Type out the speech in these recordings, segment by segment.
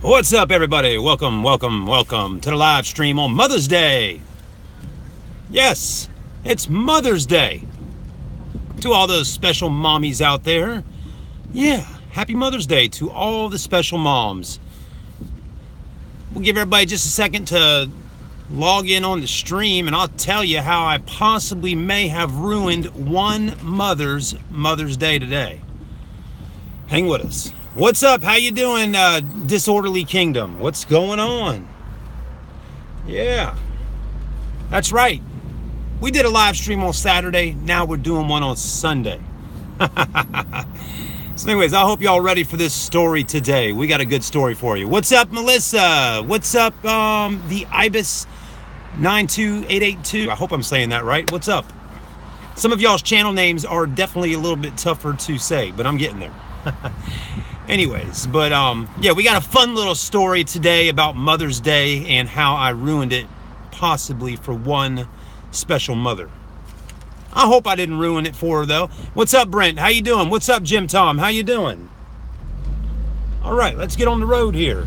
What's up, everybody? Welcome to the live stream on Mother's Day. Yes, it's Mother's Day. To all those special mommies out there, yeah, happy Mother's Day to all the special moms. We'll give everybody just a second to log in on the stream, and I'll tell you how I possibly may have ruined one Mother's Day today. Hang with us. What's up? How you doing, Disorderly Kingdom? What's going on? Yeah, that's right. We did a live stream on Saturday. Now we're doing one on Sunday. So anyways, I hope y'all ready for this story today. We got a good story for you. What's up, Melissa? What's up, the Ibis 92882? I hope I'm saying that right. What's up? Some of y'all's channel names are definitely a little bit tougher to say, but I'm getting there. Anyways, but yeah, we got a fun little story today about Mother's Day and how I ruined it possibly for one special mother. I hope I didn't ruin it for her though. What's up, Brent? How you doing? What's up, Jim Tom? How you doing? All right, let's get on the road here.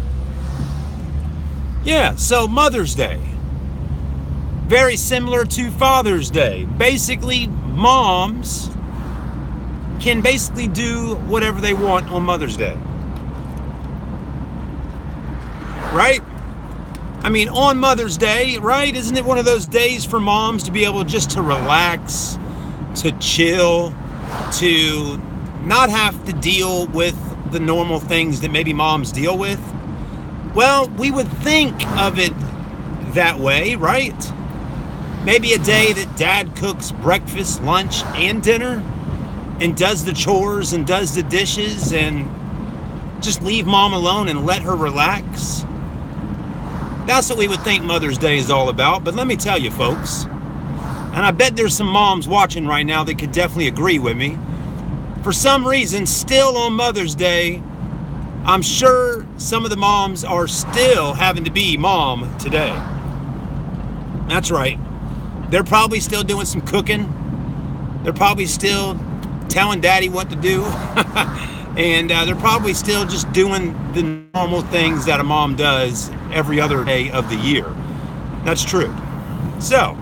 Yeah, so Mother's Day. Very similar to Father's Day. Basically, moms can basically do whatever they want on Mother's Day. Right? I mean, on Mother's Day, right? Isn't it one of those days for moms to be able just to relax, to chill, to not have to deal with the normal things that maybe moms deal with? Well, we would think of it that way, right? Maybe a day that dad cooks breakfast, lunch, and dinner, and does the chores and does the dishes and just leave mom alone and let her relax. That's what we would think Mother's Day is all about. But let me tell you, folks, and I bet there's some moms watching right now that could definitely agree with me. For some reason, still on Mother's Day, I'm sure some of the moms are still having to be mom today. That's right. They're probably still doing some cooking. They're probably still telling daddy what to do. And they're probably still just doing the normal things that a mom does every other day of the year. That's true. So,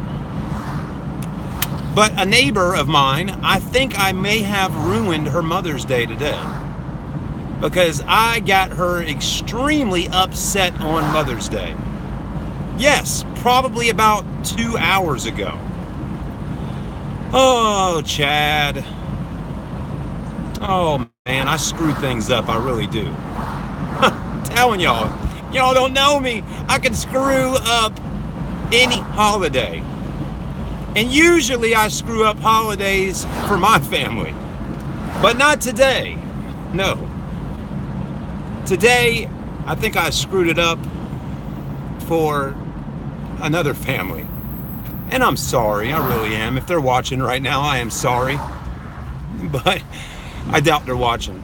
but a neighbor of mine, I think I may have ruined her Mother's Day today, because I got her extremely upset on Mother's Day. Yes, probably about 2 hours ago. Oh, Chad. Oh, man, I screw things up. I really do. Telling y'all. Y'all don't know me. I can screw up any holiday. And usually I screw up holidays for my family. But not today. No. Today, I think I screwed it up for another family. And I'm sorry. I really am. If they're watching right now, I am sorry. But I doubt they're watching.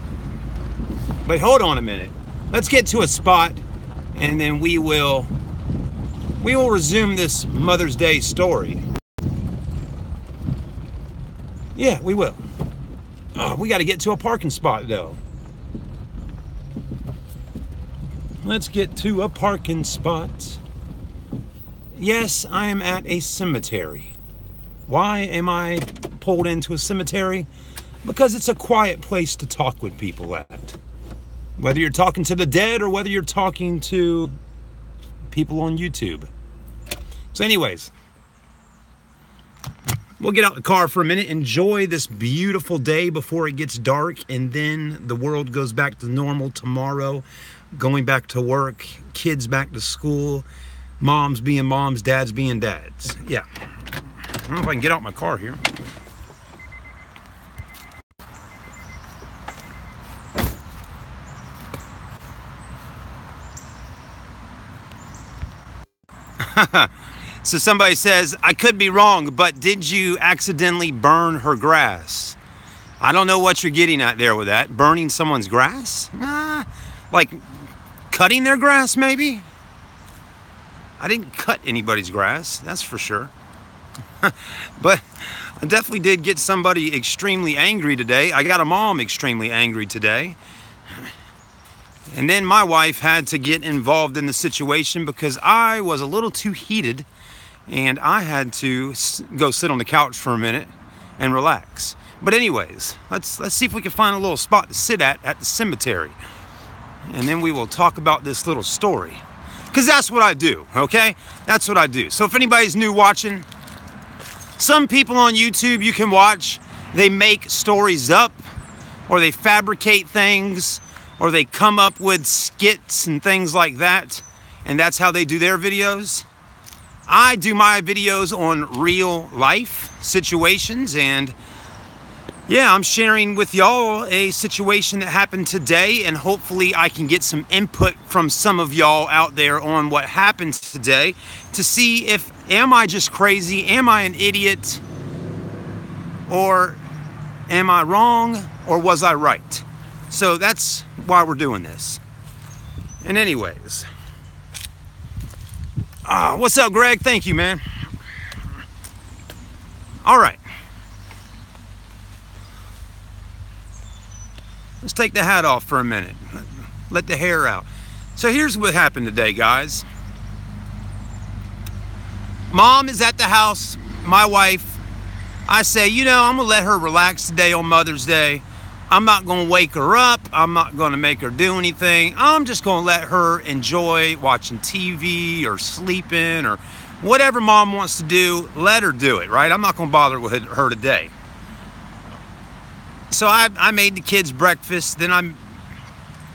But hold on a minute. Let's get to a spot, and then we will resume this Mother's Day story. Yeah, we will. Oh, we got to get to a parking spot, though. Let's get to a parking spot. Yes, I am at a cemetery. Why am I pulled into a cemetery? Because it's a quiet place to talk with people at. Whether you're talking to the dead or whether you're talking to people on YouTube. So anyways, we'll get out the car for a minute, enjoy this beautiful day before it gets dark, and then the world goes back to normal tomorrow, going back to work, kids back to school, moms being moms, dads being dads. Yeah. I don't know if I can get out my car here. So somebody says, I could be wrong, but did you accidentally burn her grass? I don't know what you're getting at there with that. Burning someone's grass? Like cutting their grass, maybe? I didn't cut anybody's grass, that's for sure. But I definitely did get somebody extremely angry today. I got a mom extremely angry today. And then my wife had to get involved in the situation because I was a little too heated and I had to go sit on the couch for a minute and relax. But anyways, let's see if we can find a little spot to sit at the cemetery. And then we will talk about this little story. Because that's what I do, okay? That's what I do. So if anybody's new watching, some people on YouTube you can watch, they make stories up or they fabricate things or they come up with skits and things like that, and that's how they do their videos. I do my videos on real life situations, and yeah, I'm sharing with y'all a situation that happened today, and hopefully I can get some input from some of y'all out there on what happened today to see if, am I just crazy? Am I an idiot? Or am I wrong? Or was I right? So that's why we're doing this. And anyways, what's up, Greg? Thank you, man. All right. Let's take the hat off for a minute. Let the hair out. So here's what happened today, guys. Mom is at the house, my wife. I say, you know, I'm gonna let her relax today on Mother's Day. I'm not gonna wake her up. I'm not gonna make her do anything. I'm just gonna let her enjoy watching TV or sleeping or whatever Mom wants to do. Let her do it, right? I'm not gonna bother with her today. So I made the kids breakfast. Then I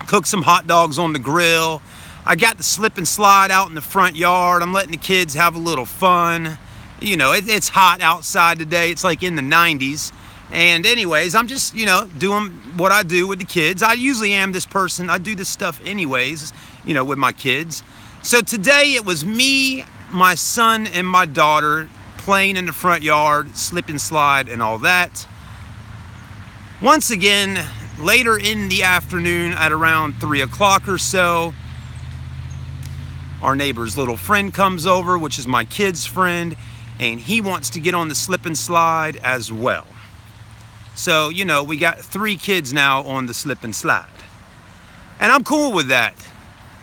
cooked some hot dogs on the grill. I got the slip and slide out in the front yard. I'm letting the kids have a little fun. You know, it's hot outside today. It's like in the 90s. And anyways, I'm just, you know, doing what I do with the kids. I usually am this person. I do this stuff anyways, you know, with my kids. So today it was me, my son, and my daughter playing in the front yard, slip and slide and all that. Once again, later in the afternoon at around 3 o'clock or so, our neighbor's little friend comes over, which is my kid's friend, and he wants to get on the slip and slide as well. So, you know, we got 3 kids now on the slip and slide. And I'm cool with that.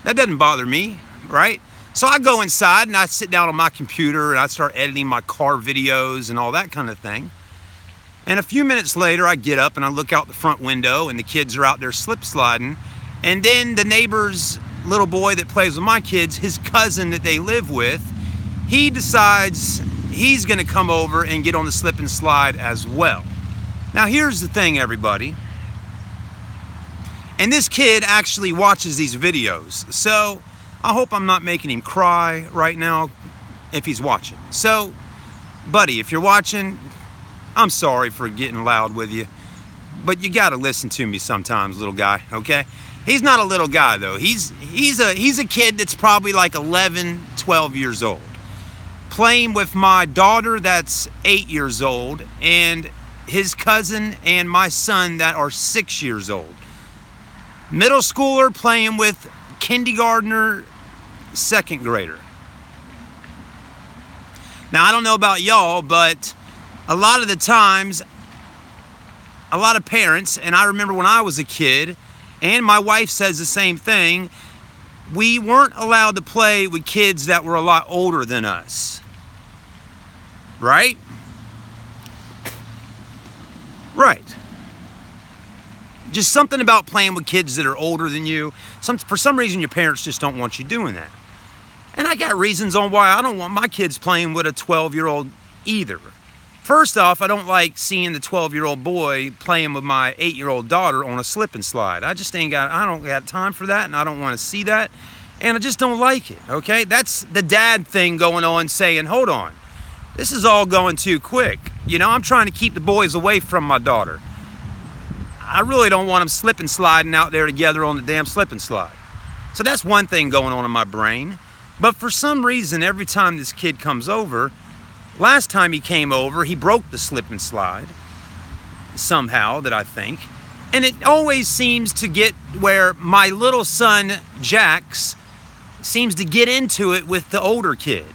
That doesn't bother me, right? So I go inside and I sit down on my computer and I start editing my car videos and all that kind of thing. And a few minutes later, I get up and I look out the front window and the kids are out there slip sliding. And then the neighbor's little boy that plays with my kids, his cousin that they live with, he decides he's gonna come over and get on the slip and slide as well. Now here's the thing, everybody. And this kid actually watches these videos. So I hope I'm not making him cry right now if he's watching. So, buddy, if you're watching, I'm sorry for getting loud with you, but you gotta listen to me sometimes, little guy, okay? He's not a little guy though. He's a kid that's probably like 11, 12 years old. Playing with my daughter that's 8 years old and his cousin and my son that are 6 years old. Middle schooler playing with kindergartner, second grader. Now I don't know about y'all, but a lot of the times, a lot of parents, and I remember when I was a kid, and my wife says the same thing, we weren't allowed to play with kids that were a lot older than us. Right? Right. Just something about playing with kids that are older than you. For some reason, your parents just don't want you doing that. And I got reasons on why I don't want my kids playing with a 12-year-old either. First off, I don't like seeing the 12-year-old boy playing with my 8-year-old daughter on a slip and slide. I don't got time for that, and I don't want to see that, and I just don't like it, okay? That's the dad thing going on saying, hold on, this is all going too quick. You know, I'm trying to keep the boys away from my daughter. I really don't want them slip and sliding out there together on the damn slip and slide. So that's one thing going on in my brain. But for some reason, every time this kid comes over, last time he came over, he broke the slip and slide somehow, that I think. And it always seems to get where my little son, Jax, seems to get into it with the older kid.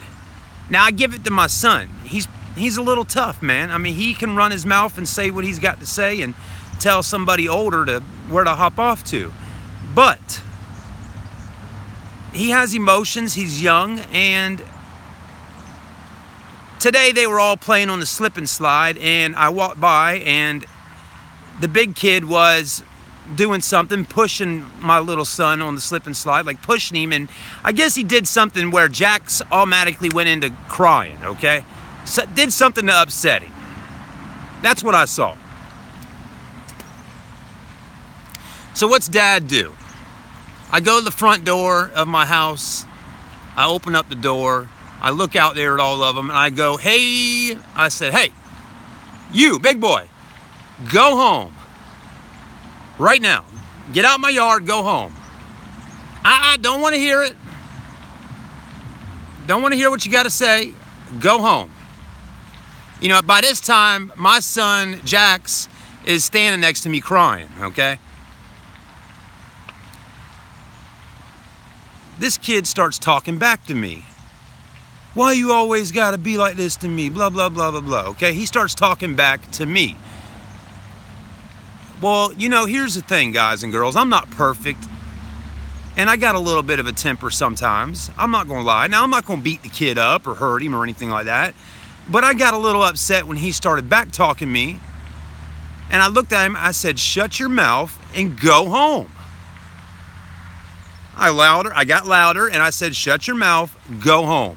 Now, I give it to my son. He's a little tough, man. I mean, he can run his mouth and say what he's got to say and tell somebody older where to hop off to. But he has emotions. He's young, and today they were all playing on the slip and slide, and I walked by, and the big kid was doing something, pushing my little son on the slip and slide, like pushing him, and I guess he did something where Jax automatically went into crying, okay? So, did something to upset him. That's what I saw. So what's Dad do? I go to the front door of my house, I open up the door, I look out there at all of them, and I go, hey, I said, hey, you, big boy, go home. Right now. Get out my yard, go home. I don't want to hear it. Don't want to hear what you got to say. Go home. You know, by this time, my son, Jax, is standing next to me crying, okay? This kid starts talking back to me. Why you always got to be like this to me? Blah, blah, blah, blah, blah, okay? He starts talking back to me. Well, you know, here's the thing, guys and girls. I'm not perfect. And I got a little bit of a temper sometimes. I'm not going to lie. Now, I'm not going to beat the kid up or hurt him or anything like that. But I got a little upset when he started back talking me. And I looked at him. I said, shut your mouth and go home. I got louder, and I said, shut your mouth, go home.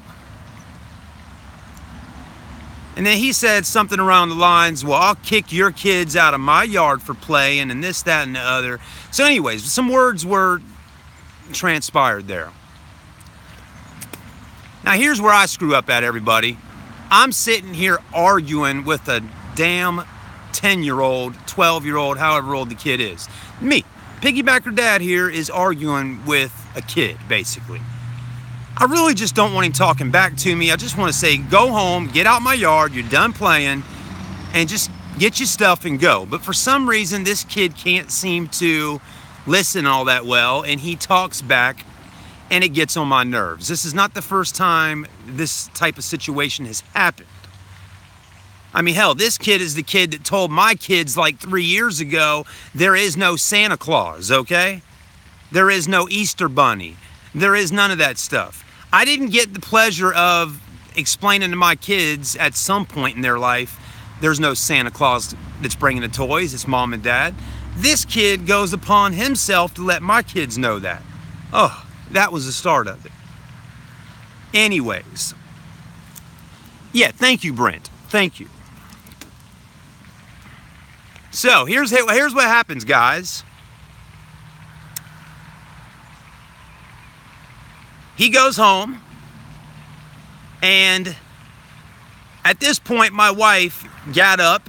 And then he said something around the lines, well, I'll kick your kids out of my yard for playing and this, that, and the other. So anyways, some words were transpired there. Now here's where I screw up at, everybody. I'm sitting here arguing with a damn 10-year-old, 12-year-old, however old the kid is. Me, Piggybacker Dad here, is arguing with a kid, basically. I really just don't want him talking back to me. I just want to say, go home, get out my yard, you're done playing, and just get your stuff and go. But for some reason, this kid can't seem to listen all that well, and he talks back, and it gets on my nerves. This is not the first time this type of situation has happened. I mean, hell, this kid is the kid that told my kids like 3 years ago, there is no Santa Claus, okay? There is no Easter Bunny. There is none of that stuff. I didn't get the pleasure of explaining to my kids at some point in their life, there's no Santa Claus that's bringing the toys, it's mom and dad. This kid goes upon himself to let my kids know that. Oh, that was the start of it. Anyways. Yeah, thank you, Brent. Thank you. So, here's what happens, guys. He goes home, and at this point, my wife got up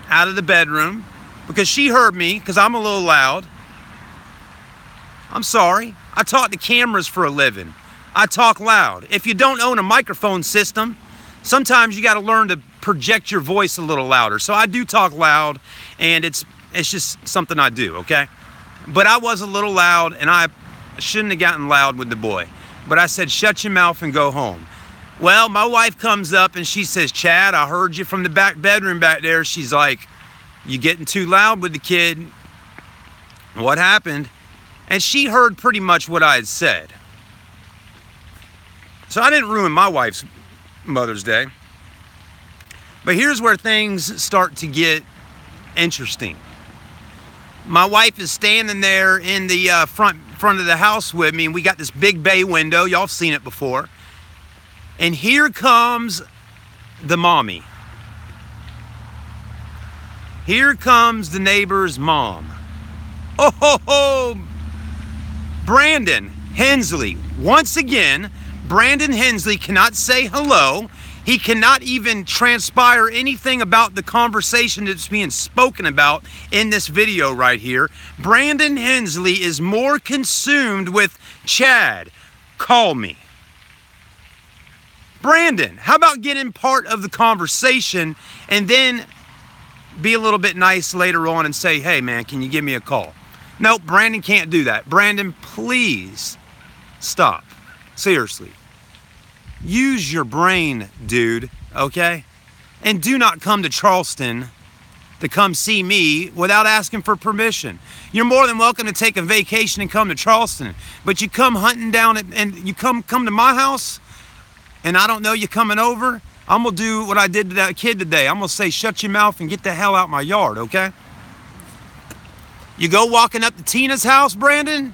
out of the bedroom because she heard me, because I'm a little loud. I'm sorry. I talk to cameras for a living. I talk loud. If you don't own a microphone system, sometimes you got to learn to project your voice a little louder. So I do talk loud, and it's just something I do, okay? But I was a little loud, and I shouldn't have gotten loud with the boy. But I said, shut your mouth and go home. Well, my wife comes up and she says, Chad, I heard you from the back bedroom back there. She's like, you getting too loud with the kid. What happened? And she heard pretty much what I had said. So I didn't ruin my wife's Mother's Day. But here's where things start to get interesting. My wife is standing there in the front of the house with me, and we got this big bay window. Y'all have seen it before. And here comes the mommy. Here comes the neighbor's mom. Oh, ho, ho. Brandon Hensley. Once again, Brandon Hensley cannot say hello. He cannot even transpire anything about the conversation that's being spoken about in this video right here. Brandon Hensley is more consumed with Chad, call me. Brandon, how about getting part of the conversation and then be a little bit nice later on and say, hey man, can you give me a call? Nope, Brandon can't do that. Brandon, please stop. Seriously. Use your brain, dude, okay? And do not come to Charleston to come see me without asking for permission. You're more than welcome to take a vacation and come to Charleston, but you come hunting down and you come to my house, and I don't know you coming over, I'm gonna do what I did to that kid today. I'm gonna say, shut your mouth and get the hell out my yard, okay? You go walking up to Tina's house, Brandon,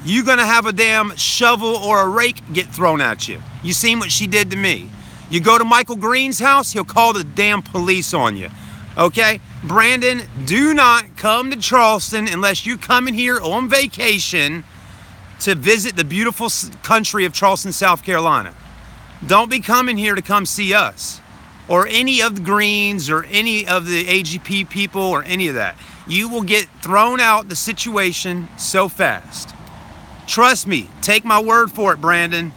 you're gonna have a damn shovel or a rake get thrown at you. You seen what she did to me. You go to Michael Green's house, he'll call the damn police on you. Okay? Brandon, do not come to Charleston unless you're coming here on vacation to visit the beautiful country of Charleston, South Carolina. Don't be coming here to come see us or any of the Greens or any of the AGP people or any of that. You will get thrown out the situation so fast. Trust me, take my word for it, Brandon.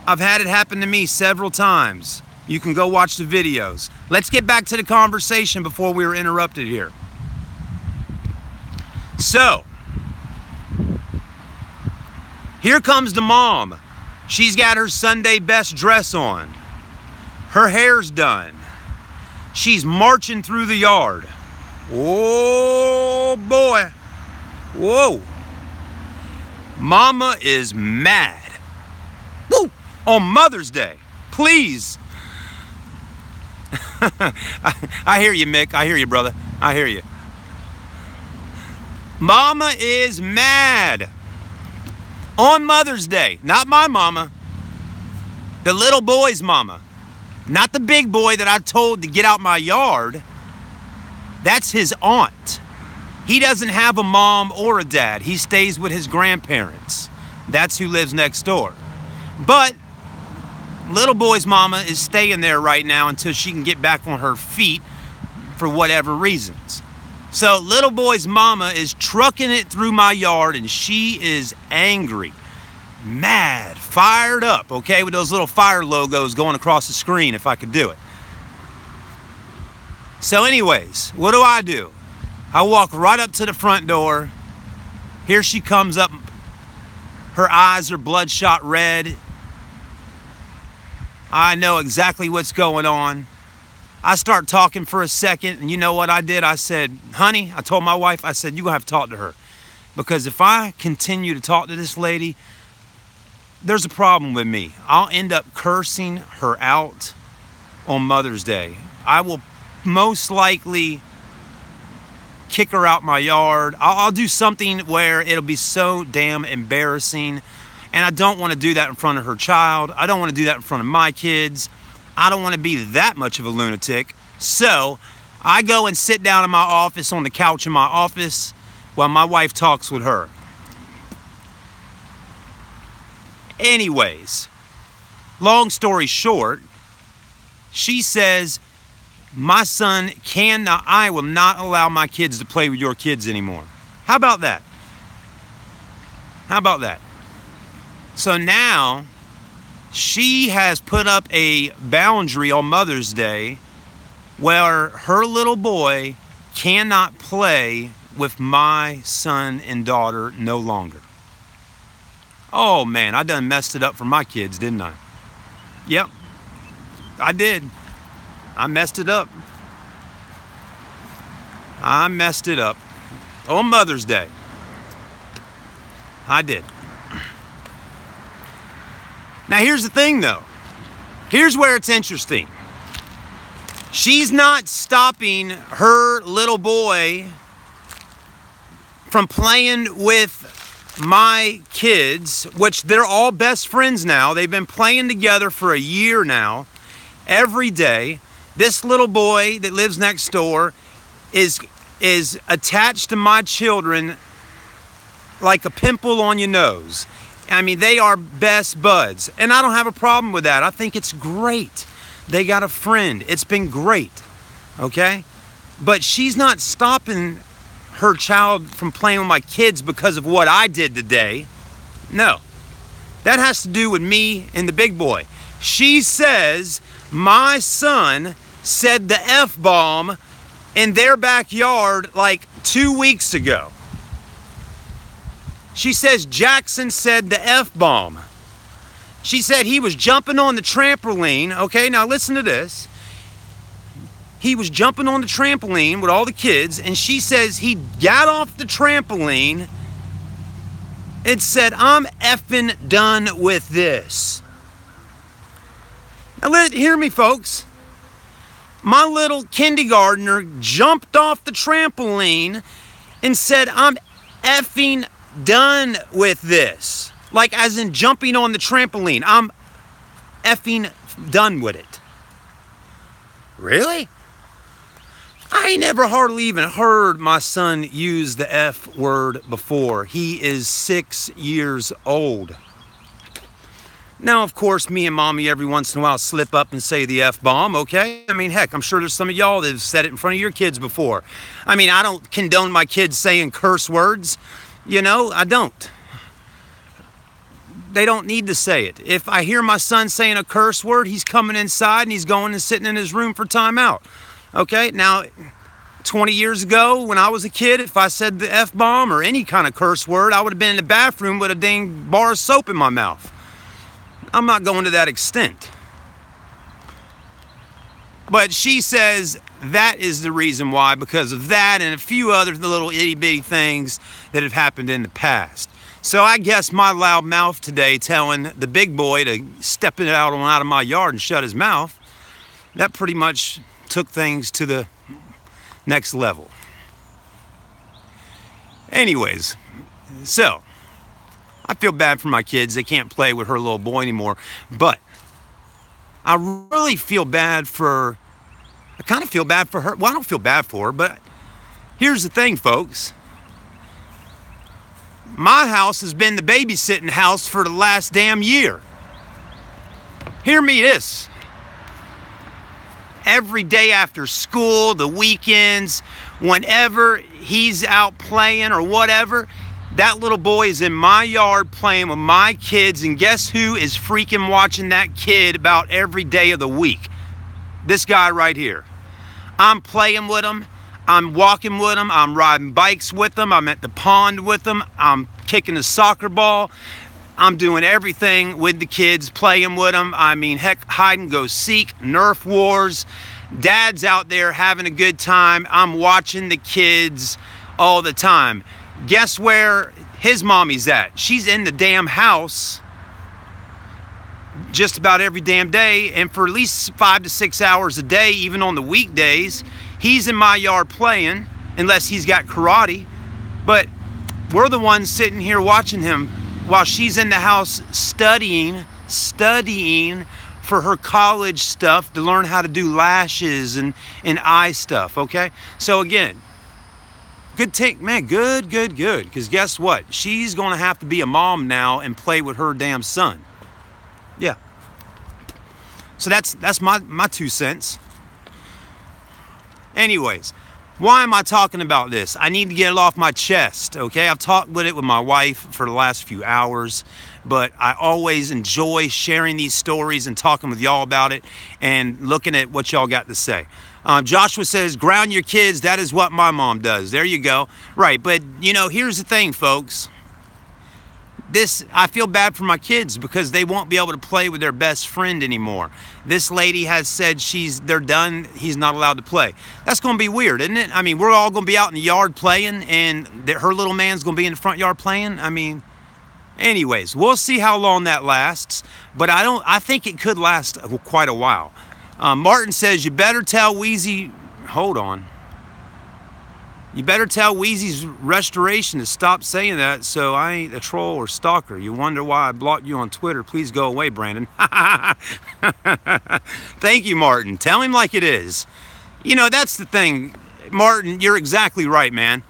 I've had it happen to me several times. You can go watch the videos. Let's get back to the conversation before we were interrupted here. So, here comes the mom. She's got her Sunday best dress on. Her hair's done. She's marching through the yard. Oh boy. Whoa. Mama is mad. Woo! On Mother's Day. Please. I hear you, Mick. I hear you, brother. I hear you. Mama is mad. On Mother's Day. Not my mama. The little boy's mama. Not the big boy that I told to get out my yard. That's his aunt. He doesn't have a mom or a dad. He stays with his grandparents. That's who lives next door. But little boy's mama is staying there right now until she can get back on her feet for whatever reasons. So little boy's mama is trucking it through my yard, and she is angry, mad, fired up, okay, with those little fire logos going across the screen if I could do it. So anyways, what do? I walk right up to the front door. Here she comes up. Her eyes are bloodshot red. I know exactly what's going on. I start talking for a second, and you know what I did? I said, honey, I told my wife, I said, you're going to have to talk to her. Because if I continue to talk to this lady, there's a problem with me. I'll end up cursing her out on Mother's Day. I will most likely kick her out my yard. I'll do something where it'll be so damn embarrassing. And I don't want to do that in front of her child. I don't want to do that in front of my kids. I don't want to be that much of a lunatic. So I go and sit down in my office on the couch in my office while my wife talks with her. Anyways, long story short, she says, my son cannot, I will not allow my kids to play with your kids anymore. How about that? How about that? So now she has put up a boundary on Mother's Day where her little boy cannot play with my son and daughter no longer. Oh man, I done messed it up for my kids, didn't I? Yep, I did. I messed it up. I messed it up on Mother's Day. I did. Now here's the thing though. Here's where it's interesting. She's not stopping her little boy from playing with my kids, which they're all best friends now. They've been playing together for a year now, every day. This little boy that lives next door is attached to my children like a pimple on your nose. I mean, they are best buds. And I don't have a problem with that. I think it's great. They got a friend. It's been great. Okay? But she's not stopping her child from playing with my kids because of what I did today. No. That has to do with me and the big boy. She says my son said the F-bomb in their backyard like 2 weeks ago. She says Jackson said the F-bomb. She said he was jumping on the trampoline. Okay, now listen to this. he was jumping on the trampoline with all the kids, and she says he got off the trampoline and said, "I'm effing done with this." Now, hear me, folks. My little kindergartner jumped off the trampoline and said, "I'm effing done with this." Like, as in jumping on the trampoline. I'm effing done with it. Really? I never hardly even heard my son use the F word before. He is 6 years old. Now, of course, me and mommy every once in a while slip up and say the F-bomb, okay? I mean, heck, I'm sure there's some of y'all that have said it in front of your kids before. I mean, I don't condone my kids saying curse words. You know, I don't. They don't need to say it. If I hear my son saying a curse word, he's coming inside and he's going and sitting in his room for timeout. Okay, now, 20 years ago when I was a kid, if I said the F-bomb or any kind of curse word, I would have been in the bathroom with a dang bar of soap in my mouth. I'm not going to that extent. But she says that is the reason why, because of that and a few other little itty-bitty things that have happened in the past. So I guess my loud mouth today telling the big boy to step it out of my yard and shut his mouth, that pretty much took things to the next level. Anyways, so I feel bad for my kids. They can't play with her little boy anymore. But I really feel bad for, I kind of feel bad for her. Well, I don't feel bad for her, but here's the thing, folks. My house has been the babysitting house for the last damn year. Hear me this. Every day after school, the weekends, whenever he's out playing or whatever, that little boy is in my yard playing with my kids, and guess who is freaking watching that kid about every day of the week? This guy right here. I'm playing with him. I'm walking with him. I'm riding bikes with him. I'm at the pond with him. I'm kicking the soccer ball. I'm doing everything with the kids, playing with them. I mean, heck, hide and go seek, Nerf wars. Dad's out there having a good time. I'm watching the kids all the time. Guess where his mommy's at? She's in the damn house just about every damn day, and for at least 5 to 6 hours a day, even on the weekdays, he's in my yard playing, unless he's got karate. But we're the ones sitting here watching him while she's in the house studying for her college stuff to learn how to do lashes and eye stuff, okay? So again, good take, man, good, because guess what? She's going to have to be a mom now and play with her damn son. Yeah. So that's my 2 cents. Anyways, why am I talking about this? I need to get it off my chest, okay? I've talked with my wife for the last few hours, but I always enjoy sharing these stories and talking with y'all about it and looking at what y'all got to say. Joshua says, ground your kids. That is what my mom does. There you go. Right, but, you know, here's the thing, folks. I feel bad for my kids because they won't be able to play with their best friend anymore. This lady has said they're done. He's not allowed to play. That's going to be weird, isn't it? I mean, we're all going to be out in the yard playing, and her little man's going to be in the front yard playing. I mean, anyways, we'll see how long that lasts. But I think it could last quite a while. Martin says, you better tell Wheezy, hold on. You better tell Wheezy's Restoration to stop saying that so I ain't a troll or stalker. You wonder why I blocked you on Twitter. Please go away, Brandon. Thank you, Martin. Tell him like it is. You know, that's the thing. Martin, you're exactly right, man.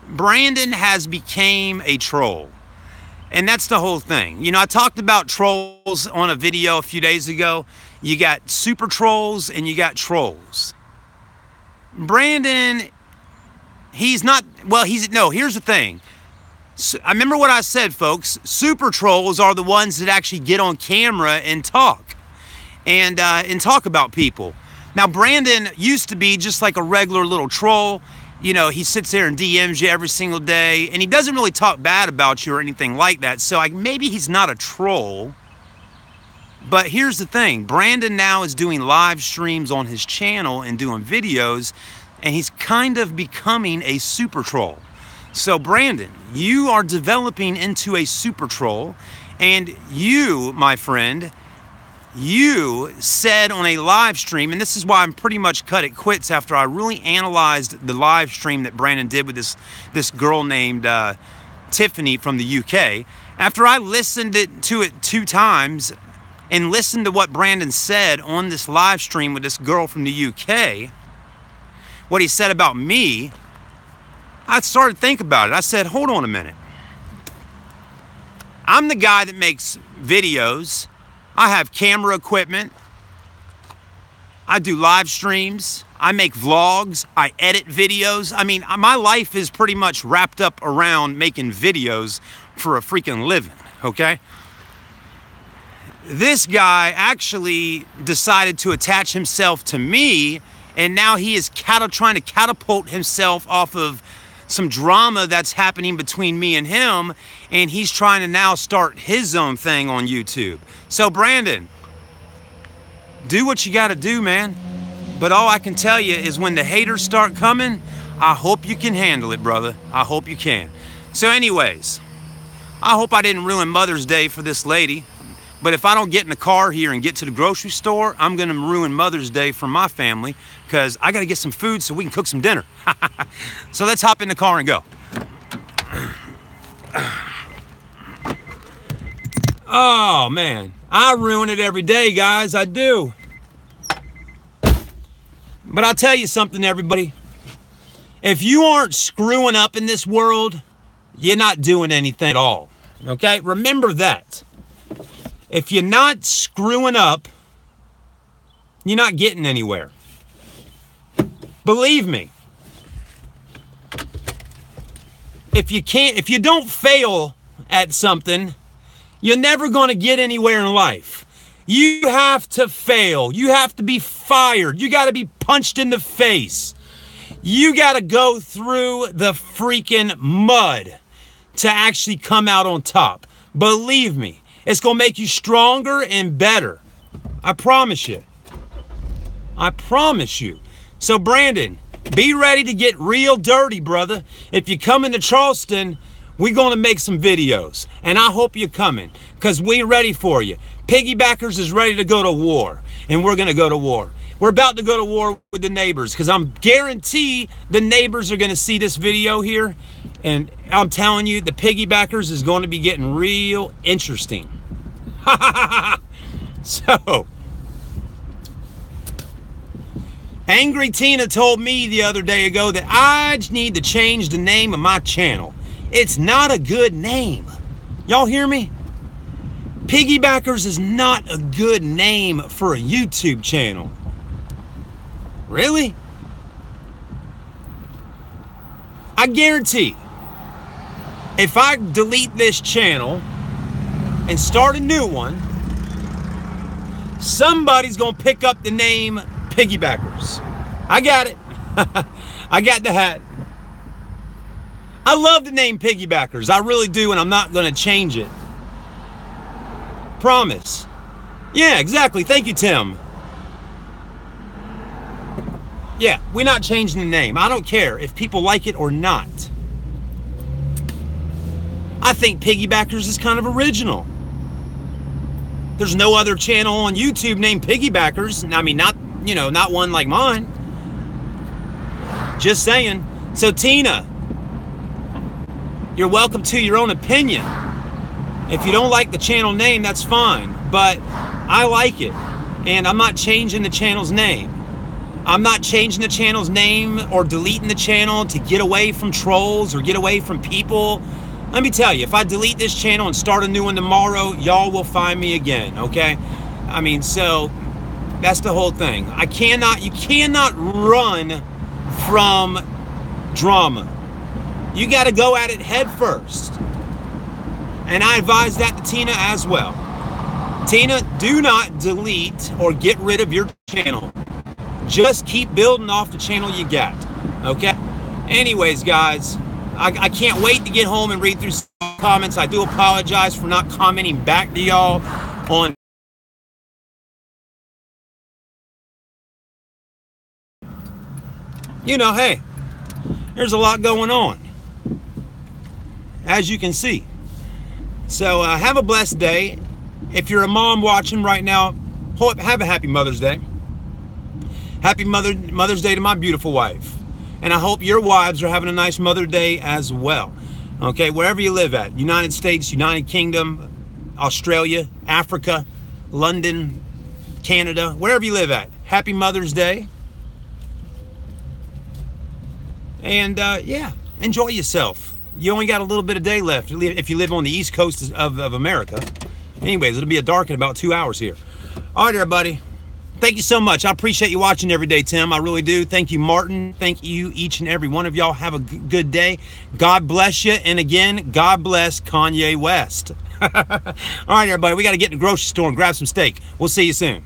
Brandon has became a troll. And that's the whole thing. You know, I talked about trolls on a video a few days ago. You got super trolls and you got trolls. Brandon... here's the thing. So, I remember what I said, folks. Super trolls are the ones that actually get on camera and talk. And talk about people. Now, Brandon used to be just like a regular little troll. You know, he sits there and DMs you every single day. And he doesn't really talk bad about you or anything like that. So maybe he's not a troll. But here's the thing, Brandon now is doing live streams on his channel and doing videos, and he's kind of becoming a super troll. So Brandon, you are developing into a super troll, and you, my friend, you said on a live stream, and this is why I'm pretty much cut it quits after I really analyzed the live stream that Brandon did with this girl named Tiffany from the UK. After I listened to it 2 times and listened to what Brandon said on this live stream with this girl from the UK, what he said about me, I started to think about it. I said, hold on a minute. I'm the guy that makes videos. I have camera equipment. I do live streams. I make vlogs. I edit videos. I mean, my life is pretty much wrapped up around making videos for a freaking living, okay? This guy actually decided to attach himself to me, and now he is trying to catapult himself off of some drama that's happening between me and him, and he's trying to now start his own thing on YouTube. So Brandon, do what you gotta do, man. But all I can tell you is when the haters start coming, I hope you can handle it, brother. I hope you can. So anyways, I hope I didn't ruin Mother's Day for this lady. But if I don't get in the car here and get to the grocery store, I'm gonna ruin Mother's Day for my family because I gotta get some food so we can cook some dinner. So let's hop in the car and go. Oh man, I ruin it every day, guys, I do. But I'll tell you something, everybody. If you aren't screwing up in this world, you're not doing anything at all, okay? Remember that. If you're not screwing up, you're not getting anywhere. Believe me. If you don't fail at something, you're never going to get anywhere in life. You have to fail. You have to be fired. You got to be punched in the face. You got to go through the freaking mud to actually come out on top. Believe me, it's going to make you stronger and better. I promise you. I promise you. So Brandon, be ready to get real dirty, brother. If you come into Charleston, we're going to make some videos. And I hope you're coming because we're ready for you. Piggybackers is ready to go to war. And we're going to go to war. We're about to go to war with the neighbors because I'm guarantee the neighbors are going to see this video here. And I'm telling you, the Piggybackers is going to be getting real interesting. So, Angry Tina told me the other day ago that I just need to change the name of my channel. It's not a good name. Y'all hear me? Piggybackers is not a good name for a YouTube channel. Really? I guarantee, if I delete this channel and start a new one, somebody's gonna pick up the name Piggybackers. I got it. I got the hat. I love the name Piggybackers. I really do, and I'm not gonna change it. Promise. Yeah, exactly. Thank you, Tim. Yeah, we're not changing the name. I don't care if people like it or not. I think Piggybackers is kind of original. There's no other channel on YouTube named Piggybackers. I mean, not one like mine. Just saying. So Tina, you're welcome to your own opinion. If you don't like the channel name, that's fine. But I like it. And I'm not changing the channel's name. I'm not changing the channel's name or deleting the channel to get away from trolls or get away from people. Let me tell you, if I delete this channel and start a new one tomorrow, y'all will find me again, okay? I mean, so that's the whole thing. You cannot run from drama. You got to go at it head first. And I advise that to Tina as well. Tina, do not delete or get rid of your channel. Just keep building off the channel you got, okay? Anyways, guys, I can't wait to get home and read through some comments. I do apologize for not commenting back to y'all on you know, hey, there's a lot going on, as you can see. So have a blessed day. If you're a mom watching right now, have a happy Mother's Day. Happy Mother's Day to my beautiful wife. And I hope your wives are having a nice Mother's Day as well. Okay, wherever you live at, United States, United Kingdom, Australia, Africa, London, Canada, wherever you live at, happy Mother's Day. And yeah, enjoy yourself. You only got a little bit of day left if you live on the East Coast of America. Anyways, it'll be dark in about 2 hours here. All right, everybody. Thank you so much. I appreciate you watching every day, Tim. I really do. Thank you, Martin. Thank you, each and every one of y'all. Have a good day. God bless you. And again, God bless Kanye West. All right, everybody. We got to get in the grocery store and grab some steak. We'll see you soon.